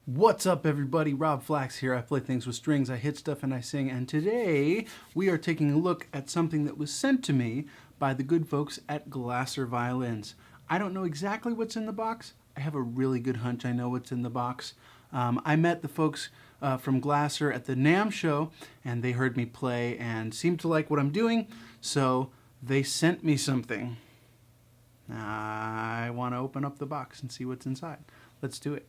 What's up, everybody? Rob Flax here. I play things with strings, I hit stuff, and I sing. And today we are taking a look at something that was sent to me by the good folks at Glasser Violins. I don't know exactly what's in the box. I have a really good hunch I know what's in the box. I met the folks from Glasser at the NAMM show, and they heard me play and seemed to like what I'm doing, so they sent me something. I want to open up the box and see what's inside. Let's do it.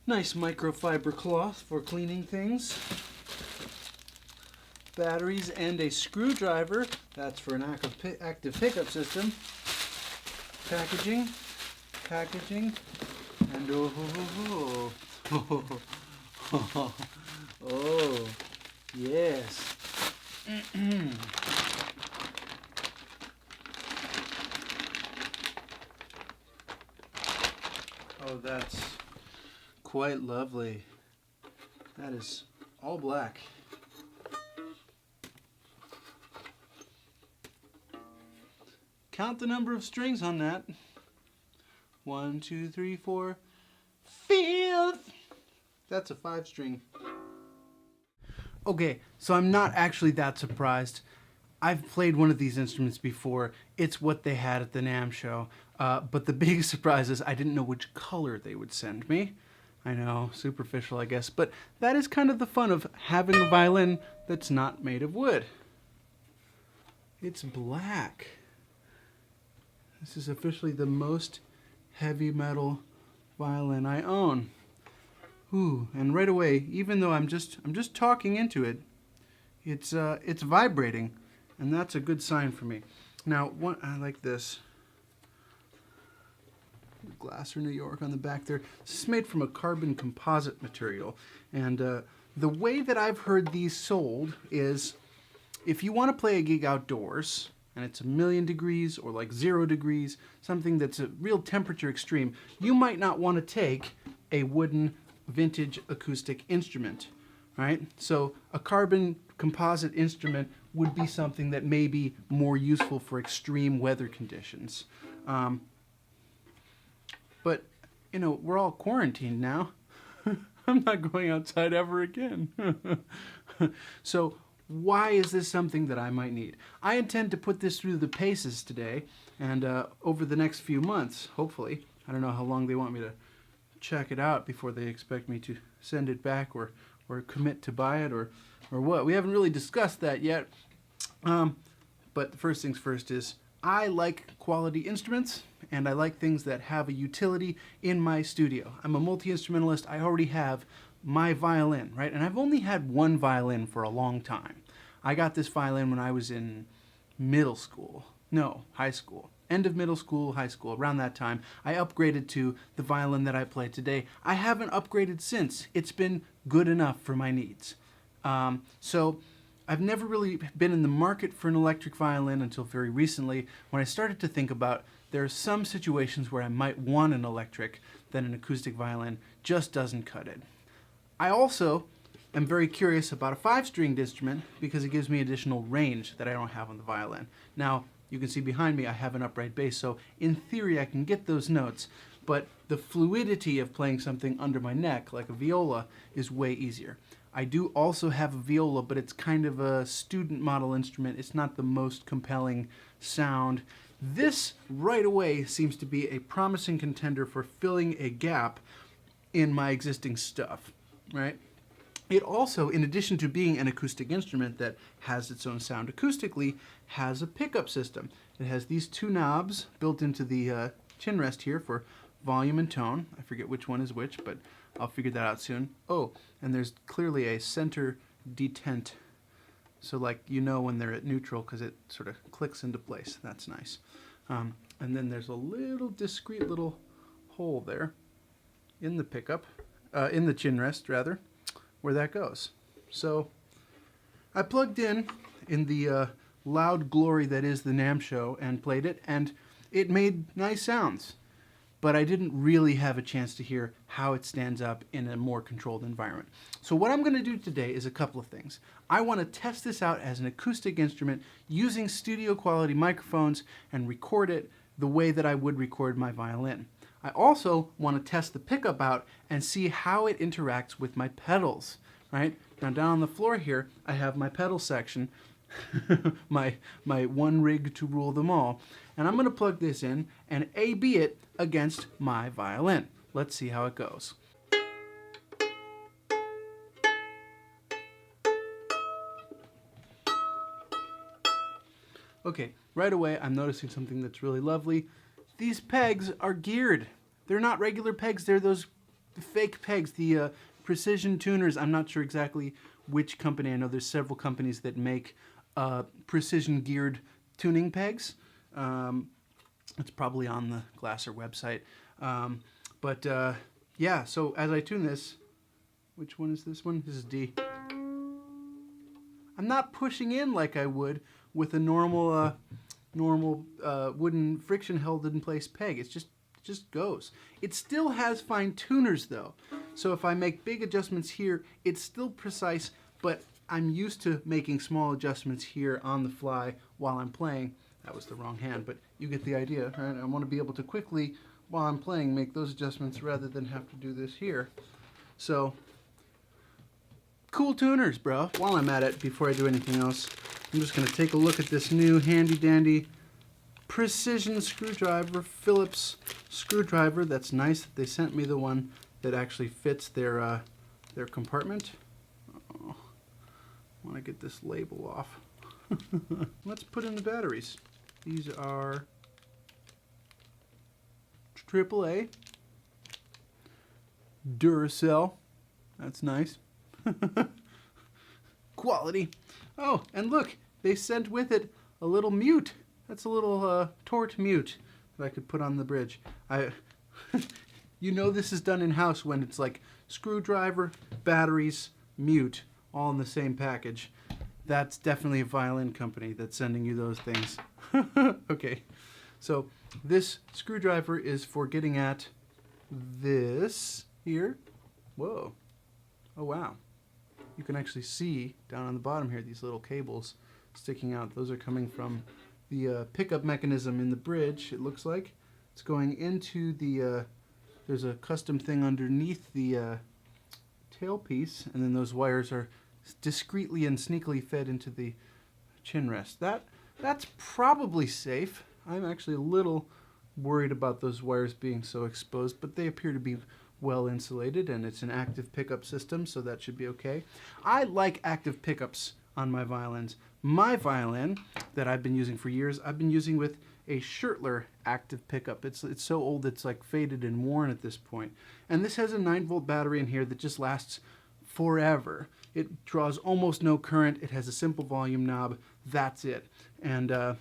Nice microfiber cloth for cleaning things. Batteries and a screwdriver. That's for an active pickup system. Packaging, and oh, yes. Oh, that's quite lovely. That is all black. Count the number of strings on that. 1, 2, 3, 4, 5. That's a 5-string. Okay, so I'm not actually that surprised. I've played one of these instruments before. It's what they had at the NAMM show. But the big surprise is I didn't know which color they would send me. I know, superficial, I guess, but that is kind of the fun of having a violin that's not made of wood. It's black. This is officially the most heavy metal violin I own. Ooh, and right away, even though I'm just talking into it, it's vibrating, and that's a good sign for me. Now, I like this. Glasser, New York on the back there. This is made from a carbon composite material, and the way that I've heard these sold is if you want to play a gig outdoors and it's 1,000,000 degrees or like 0 degrees, something that's a real temperature extreme, you might not want to take a wooden vintage acoustic instrument, right? So a carbon composite instrument would be something that may be more useful for extreme weather conditions. But, you know, we're all quarantined now. I'm not going outside ever again. So why is this something that I might need? I intend to put this through the paces today and over the next few months, hopefully. I don't know how long they want me to check it out before they expect me to send it back or commit to buy it or what. We haven't really discussed that yet. But the first things first is I like quality instruments, and I like things that have a utility in my studio. I'm a multi-instrumentalist. I already have my violin, right? And I've only had one violin for a long time. I got this violin when I was in middle school. No, high school. End of middle school, high school, around that time. I upgraded to the violin that I play today. I haven't upgraded since. It's been good enough for my needs. So I've never really been in the market for an electric violin until very recently when I started to think about there are some situations where I might want an electric that an acoustic violin just doesn't cut it. I also am very curious about a 5-stringed instrument because it gives me additional range that I don't have on the violin. Now, you can see behind me I have an upright bass, so in theory I can get those notes, but the fluidity of playing something under my neck, like a viola, is way easier. I do also have a viola, but it's kind of a student model instrument. It's not the most compelling sound. This, right away, seems to be a promising contender for filling a gap in my existing stuff, right? It also, in addition to being an acoustic instrument that has its own sound acoustically, has a pickup system. It has these 2 knobs built into the chin rest here for volume and tone. I forget which one is which, but I'll figure that out soon. Oh, and there's clearly a center detent. So like you know when they're at neutral because it sort of clicks into place. That's nice. And then there's a little discreet little hole there in the pickup, in the chin rest rather, where that goes. So I plugged in in the loud glory that is the NAMM show and played it, and it made nice sounds. But I didn't really have a chance to hear how it stands up in a more controlled environment. So what I'm going to do today is a couple of things. I want to test this out as an acoustic instrument using studio quality microphones and record it the way that I would record my violin. I also want to test the pickup out and see how it interacts with my pedals, right? Now down on the floor here, I have my pedal section, my one rig to rule them all. And I'm going to plug this in and A/B it against my violin. Let's see how it goes. Okay, right away I'm noticing something that's really lovely. These pegs are geared. They're not regular pegs, they're those fake pegs, the precision tuners. I'm not sure exactly which company. I know there's several companies that make precision geared tuning pegs. It's probably on the Glasser website. Yeah, so as I tune this, which one is this one? This is D. I'm not pushing in like I would with a normal wooden friction held in place peg. It just goes. It still has fine tuners though. So if I make big adjustments here, it's still precise, but I'm used to making small adjustments here on the fly while I'm playing. That was the wrong hand, but you get the idea, right? I want to be able to quickly, while I'm playing, make those adjustments rather than have to do this here. So, cool tuners, bro. While I'm at it, before I do anything else, I'm just going to take a look at this new handy-dandy precision screwdriver, Phillips screwdriver. That's nice that they sent me the one that actually fits their compartment. Oh, I want to get this label off. Let's put in the batteries. These are AAA, Duracell. That's nice. Quality. Oh, and look, they sent with it a little mute. That's a little tort mute that I could put on the bridge. You know this is done in-house when it's like screwdriver, batteries, mute, all in the same package. That's definitely a violin company that's sending you those things. Okay, so this screwdriver is for getting at this here. Whoa. Oh, wow. You can actually see down on the bottom here these little cables sticking out. Those are coming from the pickup mechanism in the bridge, it looks like. It's going into the, there's a custom thing underneath the tailpiece, and then those wires are discreetly and sneakily fed into the chin rest. That's probably safe. I'm actually a little worried about those wires being so exposed, but they appear to be well insulated, and it's an active pickup system, so that should be okay. I like active pickups on my violins. My violin that I've been using for years, I've been using with a Schertler active pickup. It's so old it's like faded and worn at this point. And this has a 9-volt battery in here that just lasts forever. It draws almost no current. It has a simple volume knob. That's it. And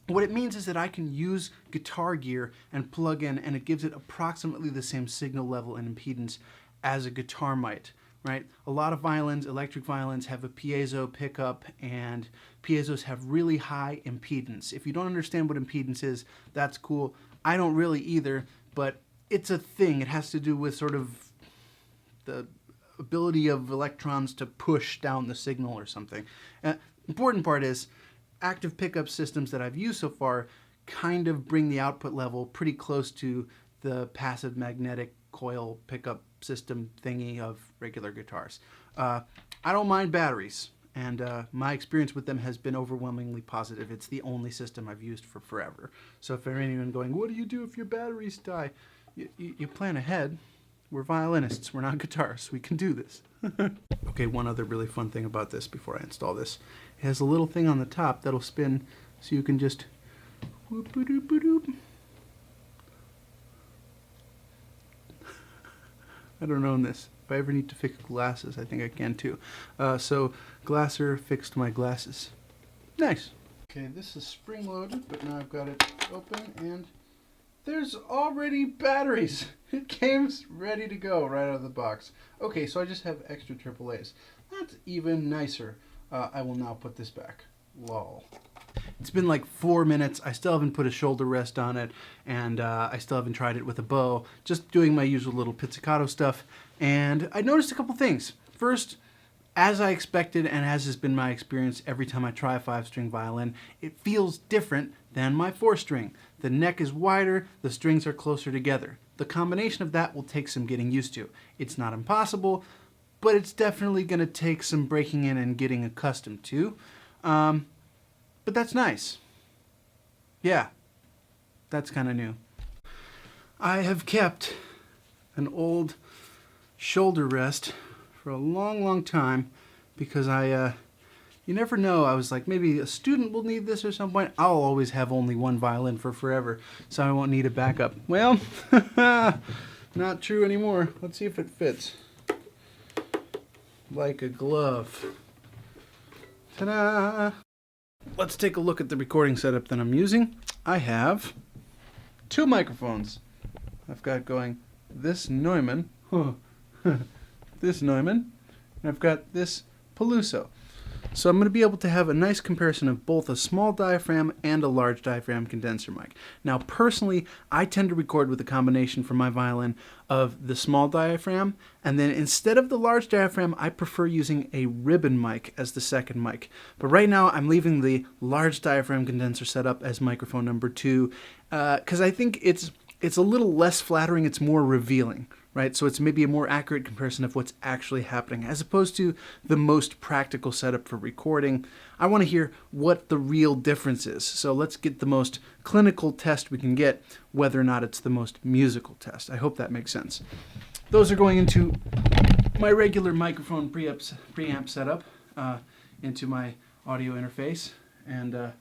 what it means is that I can use guitar gear and plug in, and it gives it approximately the same signal level and impedance as a guitar might, right? A lot of violins, electric violins, have a piezo pickup, and piezos have really high impedance. If you don't understand what impedance is, that's cool. I don't really either, but it's a thing. It has to do with sort of the ability of electrons to push down the signal or something. Important part is active pickup systems that I've used so far kind of bring the output level pretty close to the passive magnetic coil pickup system thingy of regular guitars. I don't mind batteries, and my experience with them has been overwhelmingly positive. It's the only system I've used for forever. So if there's anyone going, what do you do if your batteries die? You plan ahead. We're violinists, we're not guitarists. We can do this. Okay, one other really fun thing about this before I install this. It has a little thing on the top that'll spin so you can just whoop-a-doop-a-doop. I don't own this. If I ever need to fix glasses, I think I can too. So Glasser fixed my glasses. Nice. Okay, this is spring-loaded, but now I've got it open, and there's already batteries. It came ready to go right out of the box. Okay, so I just have extra AAAs. That's even nicer. I will now put this back. Lol. It's been like 4 minutes. I still haven't put a shoulder rest on it, and I still haven't tried it with a bow. Just doing my usual little pizzicato stuff, and I noticed a couple things. First, as I expected, and as has been my experience every time I try a 5-string violin, it feels different than my 4-string. The neck is wider, the strings are closer together. The combination of that will take some getting used to. It's not impossible, but it's definitely going to take some breaking in and getting accustomed to. But that's nice. Yeah, that's kind of new. I have kept an old shoulder rest for a long time because you never know. I was like, maybe a student will need this at some point. I'll always have only one violin for forever, so I won't need a backup. Well, not true anymore. Let's see if it fits. Like a glove. Ta-da! Let's take a look at the recording setup that I'm using. I have 2 microphones. I've got going this Neumann, this Neumann, and I've got this Peluso. So I'm going to be able to have a nice comparison of both a small diaphragm and a large diaphragm condenser mic. Now personally, I tend to record with a combination for my violin of the small diaphragm, and then instead of the large diaphragm, I prefer using a ribbon mic as the second mic. But right now I'm leaving the large diaphragm condenser set up as microphone number 2 because I think it's a little less flattering, it's more revealing. Right, so it's maybe a more accurate comparison of what's actually happening, as opposed to the most practical setup for recording. I want to hear what the real difference is. So let's get the most clinical test we can get, whether or not it's the most musical test. I hope that makes sense. Those are going into my regular microphone preamp setup, into my audio interface, and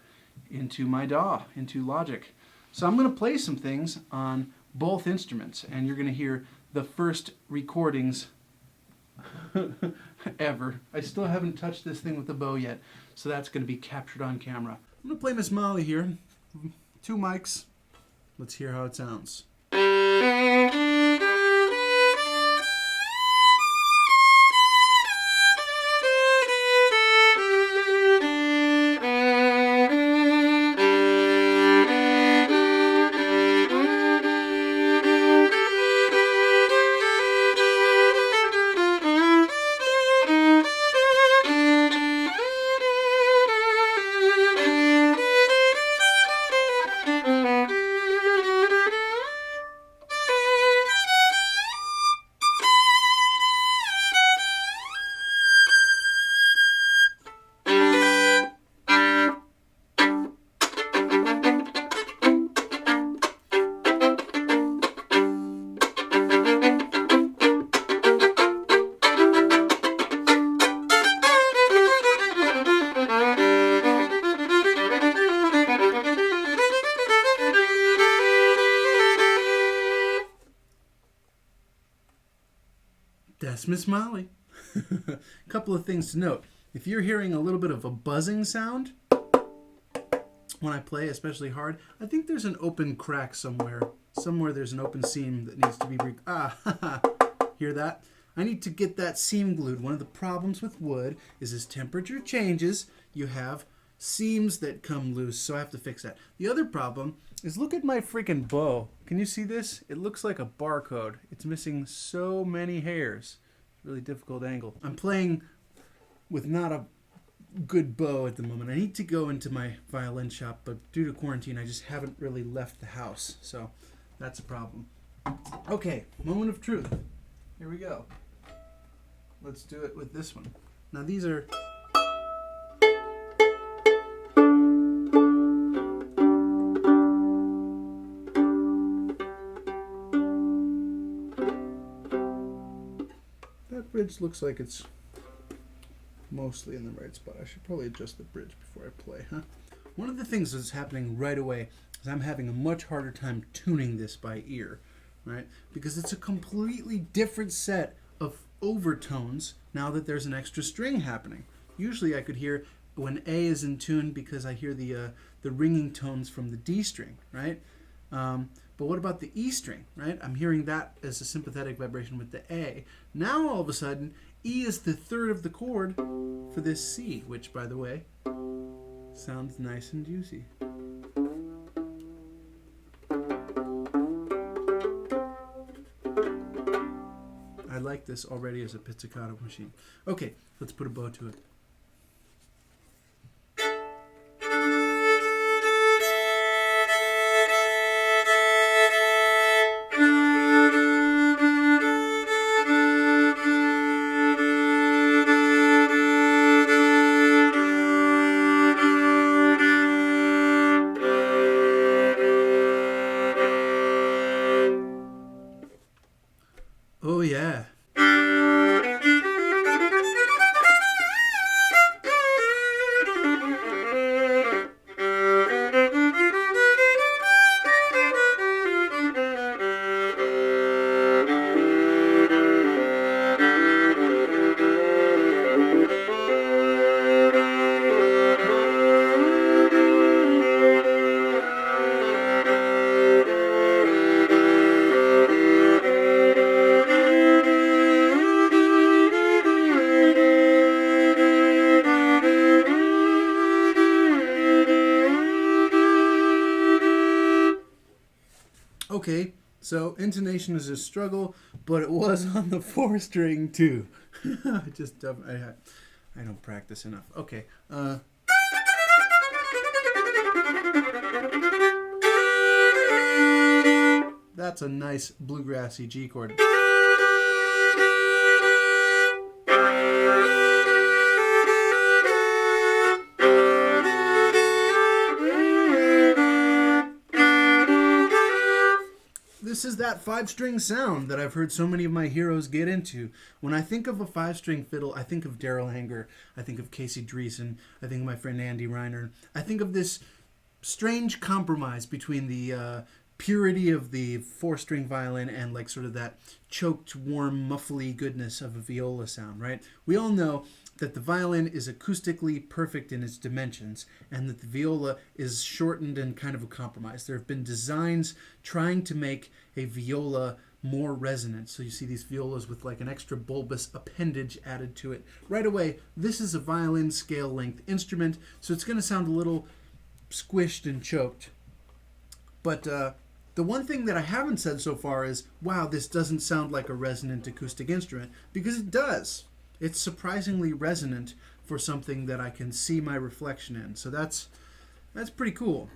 into my DAW, into Logic. So I'm going to play some things on both instruments, and you're going to hear the first recordings ever. I still haven't touched this thing with the bow yet, so that's going to be captured on camera. I'm going to play Miss Molly here. 2 mics. Let's hear how it sounds. That's Miss Molly. A couple of things to note. If you're hearing a little bit of a buzzing sound when I play, especially hard, I think there's an open crack somewhere. Somewhere there's an open seam that needs to be... Hear that? I need to get that seam glued. One of the problems with wood is as temperature changes, you have seams that come loose, so I have to fix that. The other problem is look at my freaking bow. Can you see this? It looks like a barcode. It's missing so many hairs. It's a really difficult angle. I'm playing with not a good bow at the moment. I need to go into my violin shop, but due to quarantine, I just haven't really left the house, so that's a problem. Okay, moment of truth. Here we go. Let's do it with this one. Now these are... That bridge looks like it's mostly in the right spot. I should probably adjust the bridge before I play, huh? One of the things that's happening right away is I'm having a much harder time tuning this by ear, right? Because it's a completely different set of overtones now that there's an extra string happening. Usually I could hear when A is in tune because I hear the ringing tones from the D string, right? But what about the E string, right? I'm hearing that as a sympathetic vibration with the A. Now all of a sudden, E is the third of the chord for this C, which, by the way, Sounds nice and juicy. I like this already as a pizzicato machine. Okay, let's put a bow to it. Oh yeah. Okay, so intonation is a struggle, but it was on the 4-string too. I don't practice enough. Okay. That's a nice bluegrassy G chord. This is that 5-string sound that I've heard so many of my heroes get into. When I think of a 5-string fiddle, I think of Daryl Hanger, I think of Casey Dreesen, I think of my friend Andy Reiner. I think of this strange compromise between the purity of the 4-string violin and like sort of that choked, warm, muffly goodness of a viola sound, right? We all know that the violin is acoustically perfect in its dimensions and that the viola is shortened and kind of a compromise. There have been designs trying to make a viola more resonant. So you see these violas with like an extra bulbous appendage added to it. Right away, this is a violin scale length instrument, so it's going to sound a little squished and choked. But the one thing that I haven't said so far is, wow, this doesn't sound like a resonant acoustic instrument, because it does. It's surprisingly resonant for something that I can see my reflection in. So that's pretty cool.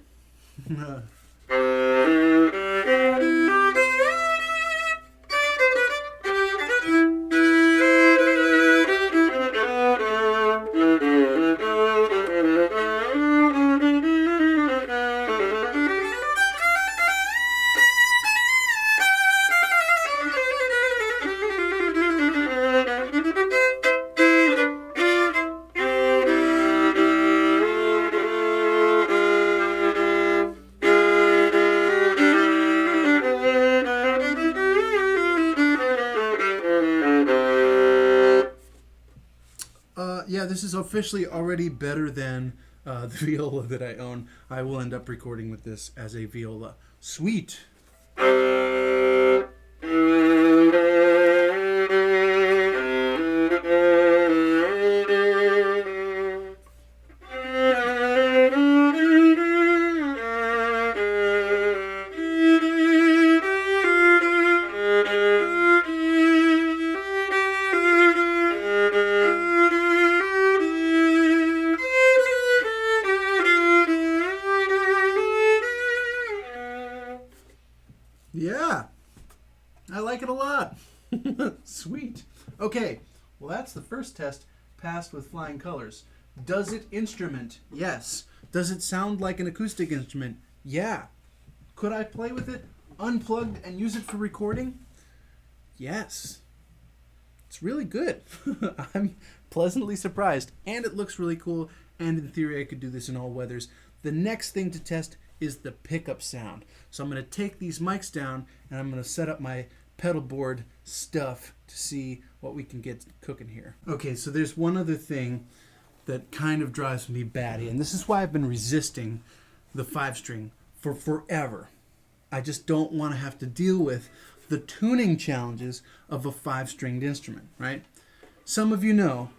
Yeah, this is officially already better than the viola that I own. I will end up recording with this as a viola. Sweet! Yeah, I like it a lot. Sweet. Okay, well that's the first test passed with flying colors. Does it instrument? Yes. Does it sound like an acoustic instrument? Yeah. Could I play with it unplugged and use it for recording? Yes. It's really good. I'm pleasantly surprised, and it looks really cool, and in theory I could do this in all weathers. The next thing to test is the pickup sound. So I'm going to take these mics down and I'm going to set up my pedal board stuff to see what we can get cooking here. Okay, so there's one other thing that kind of drives me batty, and this is why I've been resisting the 5-string for forever. I just don't want to have to deal with the tuning challenges of a 5-stringed instrument, right? Some of you know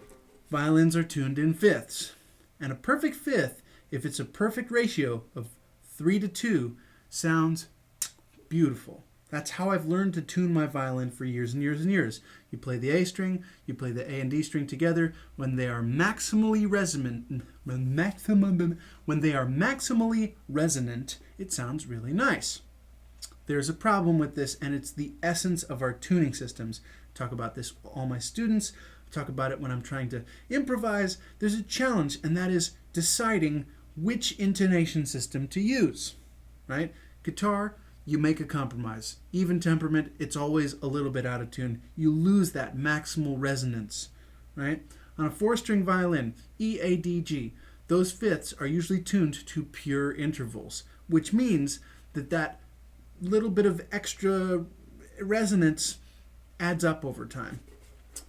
violins are tuned in fifths, and a perfect fifth if it's a perfect ratio of 3 to 2, sounds beautiful. That's how I've learned to tune my violin for years and years and years. You play the A string, you play the A and D string together. When they are maximally resonant, it sounds really nice. There's a problem with this, and it's the essence of our tuning systems. I talk about this with all my students. I talk about it when I'm trying to improvise. There's a challenge, and that is deciding which intonation system to use, right? Guitar, you make a compromise. Even temperament, it's always a little bit out of tune. You lose that maximal resonance, right? On a 4-string violin, E, A, D, G, those fifths are usually tuned to pure intervals, which means that that little bit of extra resonance adds up over time.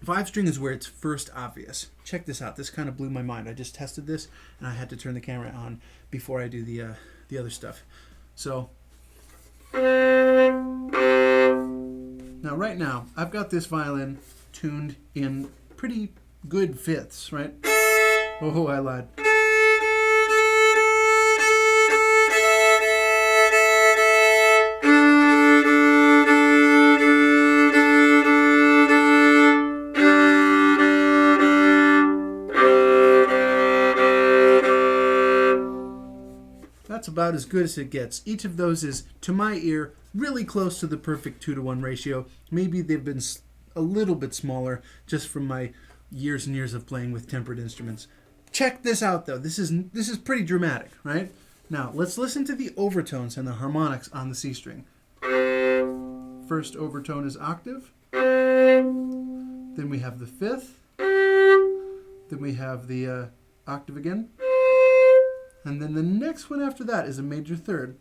5-string is where it's first obvious. Check this out. This kind of blew my mind. I just tested this, and I had to turn the camera on before I do the other stuff. So now, right now, I've got this violin tuned in pretty good fifths, right? Oh, I lied. That's about as good as it gets. Each of those is, to my ear, really close to the perfect 2-to-1 ratio. Maybe they've been a little bit smaller just from my years and years of playing with tempered instruments. Check this out, though. This is pretty dramatic, right? Now, let's listen to the overtones and the harmonics on the C string. First overtone is octave. Then we have the fifth. Then we have the octave again. And then the next one after that is a major third.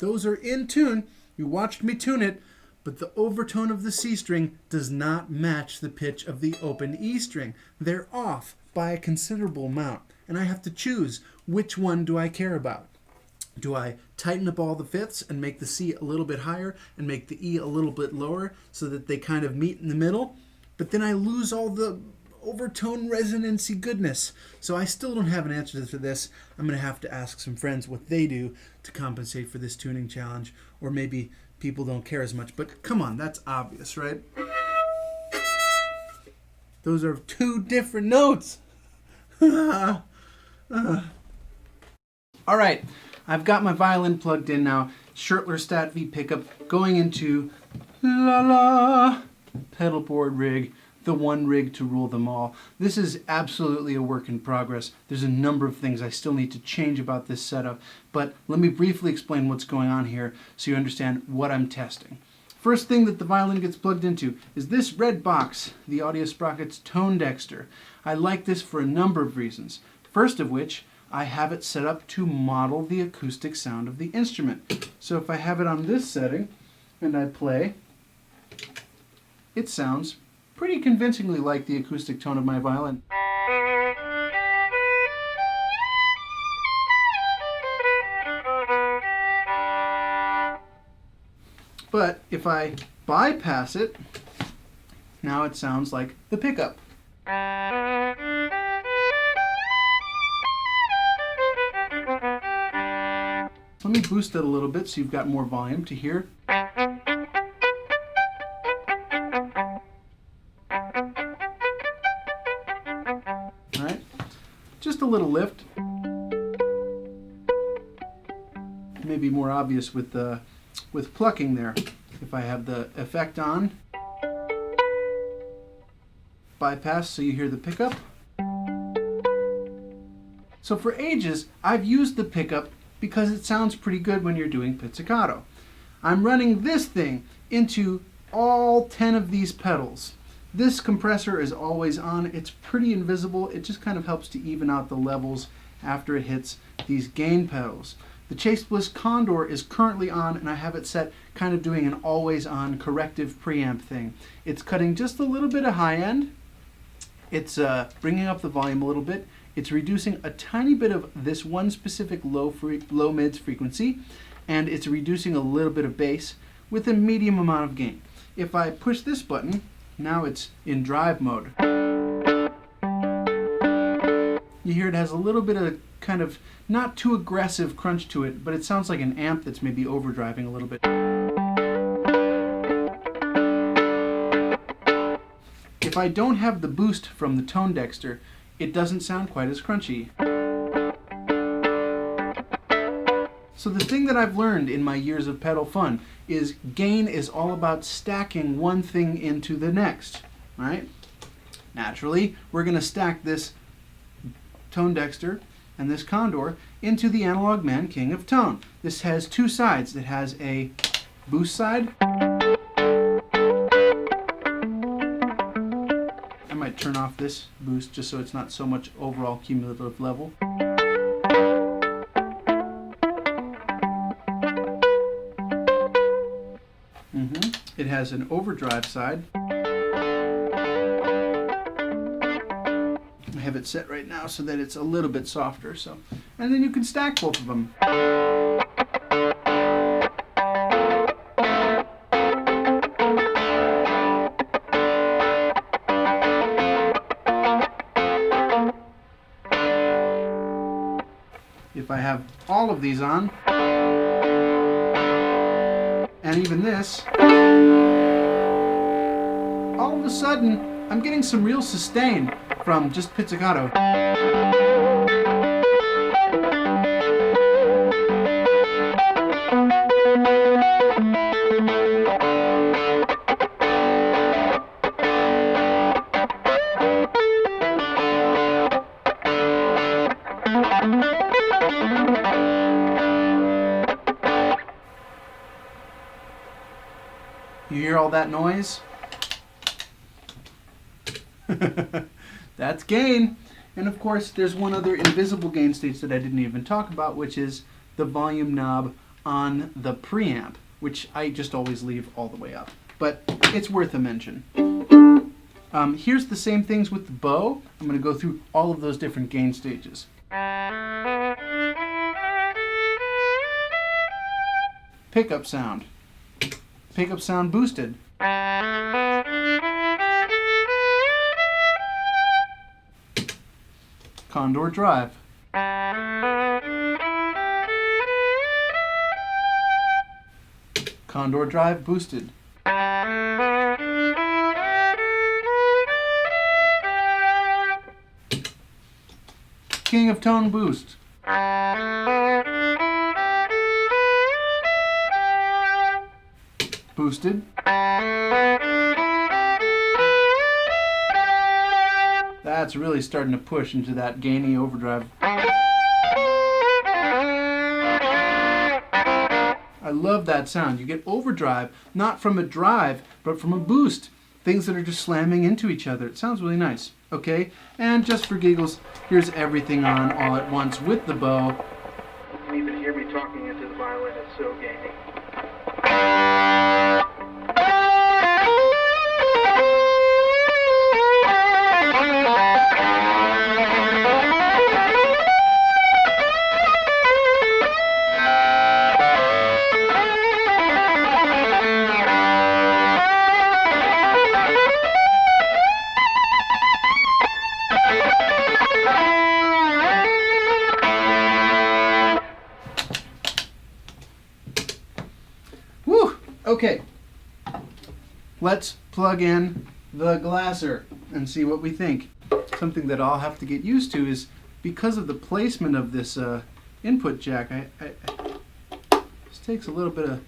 Those are in tune. You watched me tune it, but the overtone of the C string does not match the pitch of the open E string. They're off by a considerable amount, and I have to choose which one do I care about. Do I tighten up all the fifths and make the C a little bit higher and make the E a little bit lower so that they kind of meet in the middle? But then I lose all the overtone resonancy goodness. So I still don't have an answer to this. I'm going to have to ask some friends what they do to compensate for this tuning challenge. Or maybe people don't care as much. But come on, that's obvious, right? Those are 2 different notes. All right. I've got my violin plugged in now. Schertler Stat V pickup going into la la pedal board rig, the one rig to rule them all. This is absolutely a work in progress. There's a number of things I still need to change about this setup, but let me briefly explain what's going on here so you understand what I'm testing. First thing that the violin gets plugged into is this red box, the Audio Sprockets Tonedexter. I like this for a number of reasons. First of which, I have it set up to model the acoustic sound of the instrument. So if I have it on this setting and I play, it sounds pretty convincingly like the acoustic tone of my violin. But if I bypass it, now it sounds like the pickup. Let me boost it a little bit so you've got more volume to hear. Alright, just a little lift. Maybe more obvious with plucking there. If I have the effect on, bypass so you hear the pickup. So for ages, I've used the pickup because it sounds pretty good when you're doing pizzicato. I'm running this thing into all 10 of these pedals. This compressor is always on. It's pretty invisible. It just kind of helps to even out the levels after it hits these gain pedals. The Chase Bliss Condor is currently on, and I have it set kind of doing an always on corrective preamp thing. It's cutting just a little bit of high end. It's bringing up the volume a little bit. It's reducing a tiny bit of this one specific low mids frequency, and it's reducing a little bit of bass, with a medium amount of gain. If I push this button, now it's in drive mode. You hear it has a little bit of kind of not too aggressive crunch to it, but it sounds like an amp that's maybe overdriving a little bit. If I don't have the boost from the Tonedexter, it doesn't sound quite as crunchy. So the thing that I've learned in my years of pedal fun is gain is all about stacking one thing into the next, right? Naturally, we're going to stack this Tonedexter and this Condor into the Analog Man King of Tone. This has two sides. It has a boost side. I might turn off this boost just so it's not so much overall cumulative level. It has an overdrive side. I have it set right now so that it's a little bit softer. And then you can stack both of them. If I have all of these on, and even this, all of a sudden I'm getting some real sustain from just pizzicato. You hear all that noise? That's gain. And of course, there's one other invisible gain stage that I didn't even talk about, which is the volume knob on the preamp, which I just always leave all the way up. But it's worth a mention. Here's the same things with the bow. I'm going to go through all of those different gain stages. Pickup sound. Pickup sound boosted. Condor Drive. Condor Drive boosted. King of Tone boost. Boosted. That's really starting to push into that gainy overdrive. I love that sound. You get overdrive, not from a drive, but from a boost. Things that are just slamming into each other. It sounds really nice. Okay, and just for giggles, here's everything on all at once with the bow. You can even hear me talking into the violin. It's so gainy. Okay, let's plug in the Glasser and see what we think. Something that I'll have to get used to is because of the placement of this input jack, this takes a little bit of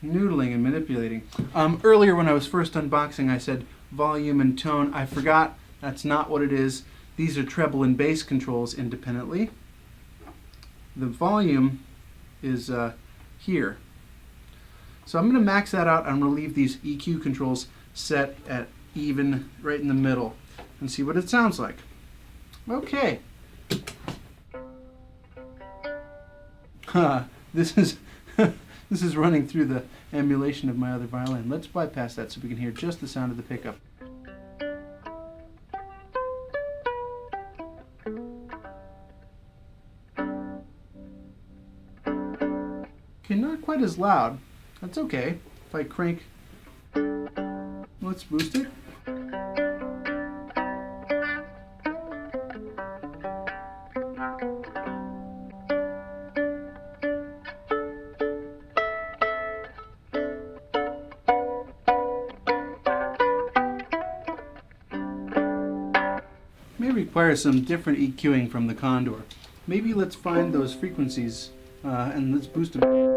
noodling and manipulating. Earlier when I was first unboxing, I said volume and tone. I forgot, that's not what it is. These are treble and bass controls independently. The volume is here. So I'm going to max that out. I'm going to leave these EQ controls set at even right in the middle and see what it sounds like. Okay. This is this is running through the emulation of my other violin. Let's bypass that so we can hear just the sound of the pickup. Okay, not quite as loud. That's okay. If I crank, let's boost it. May require some different EQing from the Condor. Maybe let's find those frequencies and let's boost them.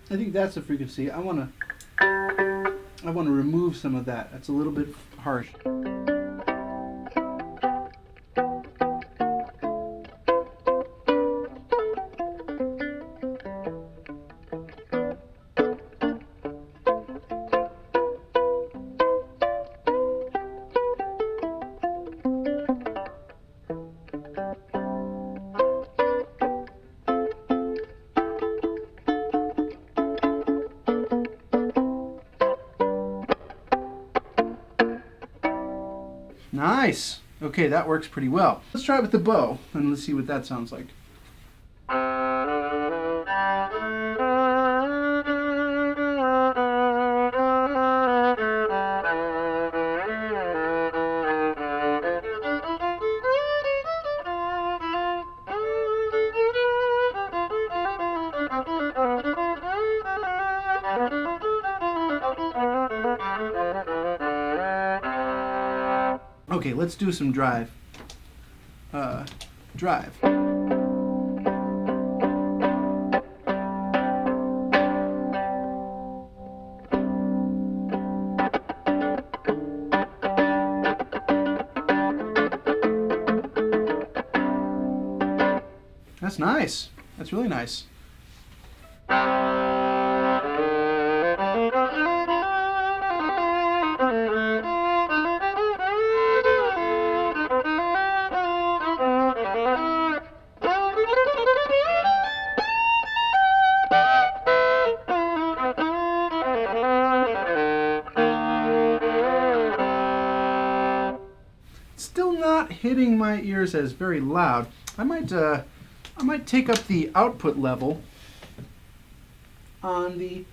I think that's the frequency. I want to remove some of that. That's a little bit harsh. Nice. Okay, that works pretty well. Let's try it with the bow and let's see what that sounds like. Okay, let's do some drive. Drive. That's nice. That's really nice. Still not hitting my ears as very loud. I might take up the output level on the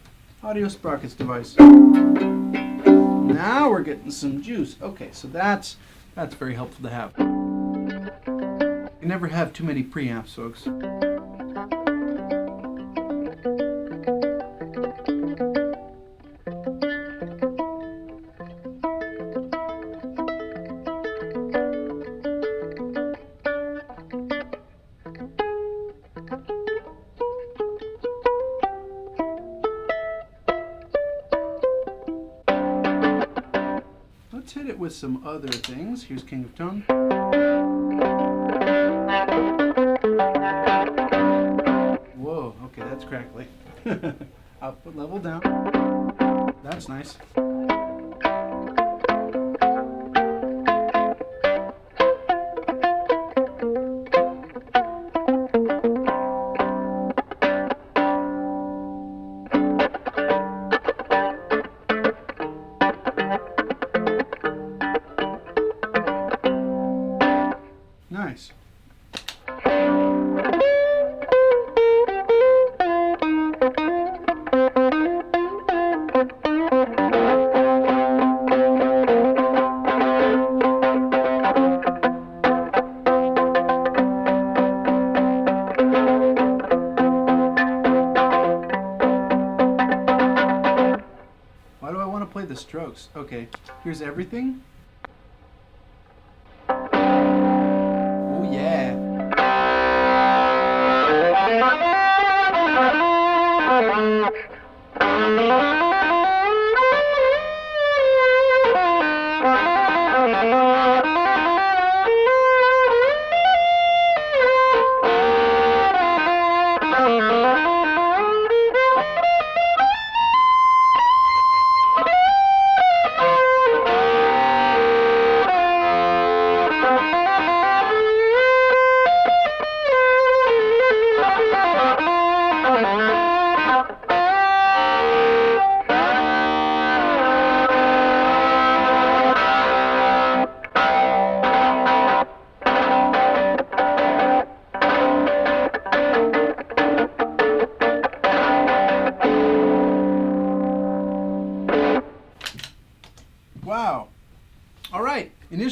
audio sprockets device. Now we're getting some juice. Okay, so that's very helpful to have. You never have too many preamps, folks. Let's hit it with some other things. Here's King of Tone. Whoa, okay, that's crackly. Output level down. That's nice. Nice. Why do I want to play the strokes? Okay, here's everything. Oh yeah.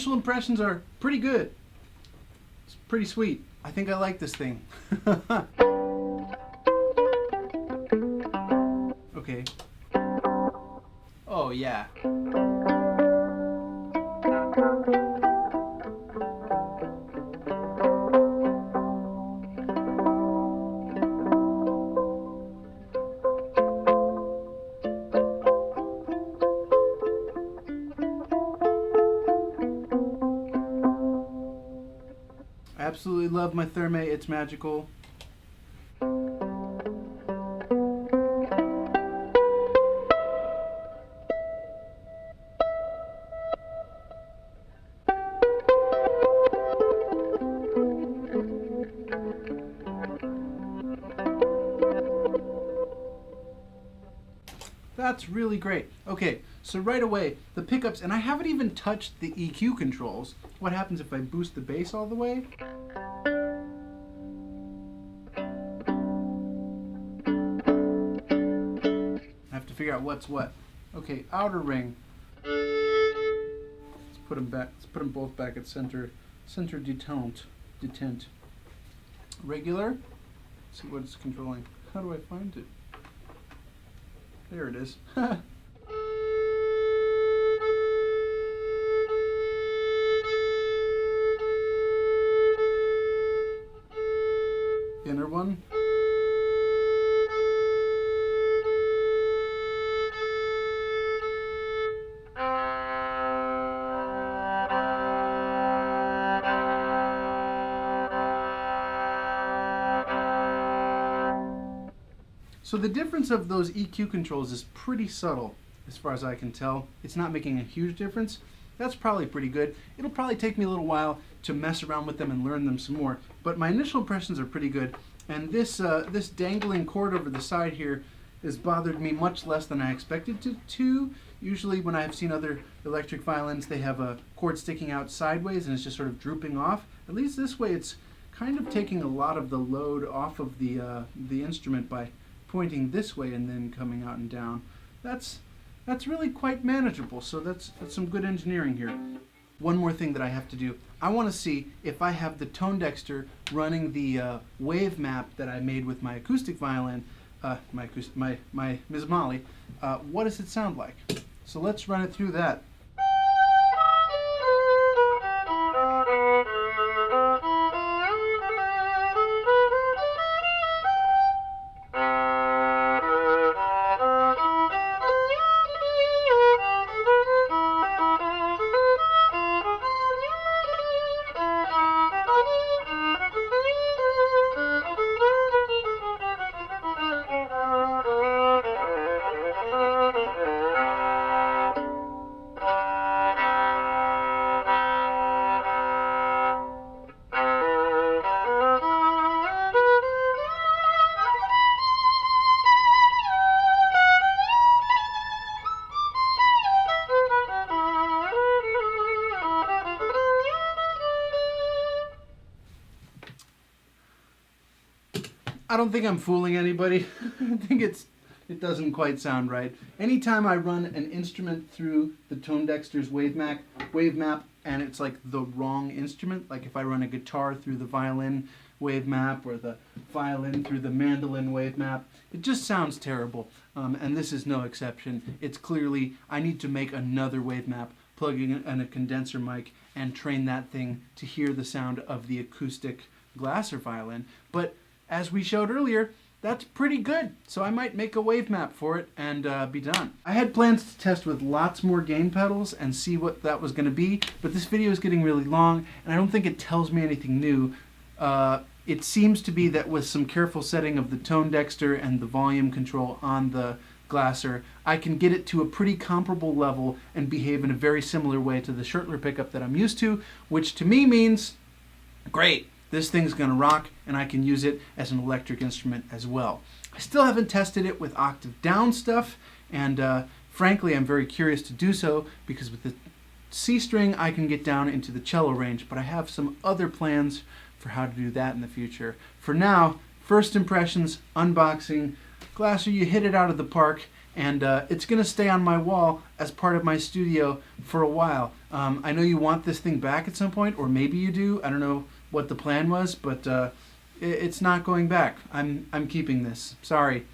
initial impressions are pretty good. It's pretty sweet. I think I like this thing. Okay. Oh yeah. I absolutely love my Thermae. It's magical. That's really great. Okay, so right away, the pickups, and I haven't even touched the EQ controls. What happens if I boost the bass all the way? I have to figure out what's what. Okay, outer ring. Let's put them back. Let's put them both back at center. Center detent. Regular. Let's see what it's controlling. How do I find it? There it is. Inner one. So the difference of those EQ controls is pretty subtle as far as I can tell. It's not making a huge difference. That's probably pretty good. It'll probably take me a little while to mess around with them and learn them some more, but my initial impressions are pretty good. And this this dangling cord over the side here has bothered me much less than I expected it to. Usually when I've seen other electric violins, they have a cord sticking out sideways and it's just sort of drooping off. At least this way it's kind of taking a lot of the load off of the instrument by pointing this way and then coming out and down. That's really quite manageable, so that's some good engineering here. One more thing that I have to do. I want to see if I have the Tonedexter running the wave map that I made with my acoustic violin, my Ms. Molly. What does it sound like? So let's run it through that. I don't think I'm fooling anybody. I think it doesn't quite sound right. Anytime I run an instrument through the Tonedexter's wavemap and it's like the wrong instrument, like if I run a guitar through the violin wavemap or the violin through the mandolin wavemap, it just sounds terrible. And this is no exception. It's clearly, I need to make another wavemap, plug in a condenser mic and train that thing to hear the sound of the acoustic Glasser violin. But as we showed earlier, that's pretty good. So I might make a wave map for it and be done. I had plans to test with lots more gain pedals and see what that was going to be, but this video is getting really long and I don't think it tells me anything new. It seems to be that with some careful setting of the Tonedexter and the volume control on the Glasser, I can get it to a pretty comparable level and behave in a very similar way to the Schertler pickup that I'm used to, which to me means, great. This thing's going to rock, and I can use it as an electric instrument as well. I still haven't tested it with octave down stuff, and frankly, I'm very curious to do so, because with the C string, I can get down into the cello range, but I have some other plans for how to do that in the future. For now, first impressions, unboxing. Glasser, you hit it out of the park, and it's going to stay on my wall as part of my studio for a while. I know you want this thing back at some point, or maybe you do. I don't know what the plan was, but it's not going back. I'm keeping this. Sorry.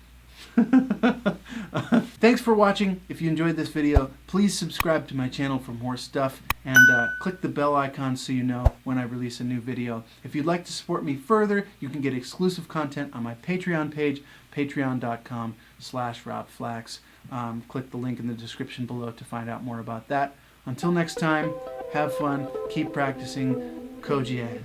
Thanks for watching. If you enjoyed this video, please subscribe to my channel for more stuff, and click the bell icon so you know when I release a new video. If you'd like to support me further, you can get exclusive content on my Patreon page, patreon.com/RobFlax. Click the link in the description below to find out more about that. Until next time, have fun, keep practicing, Koji ahead.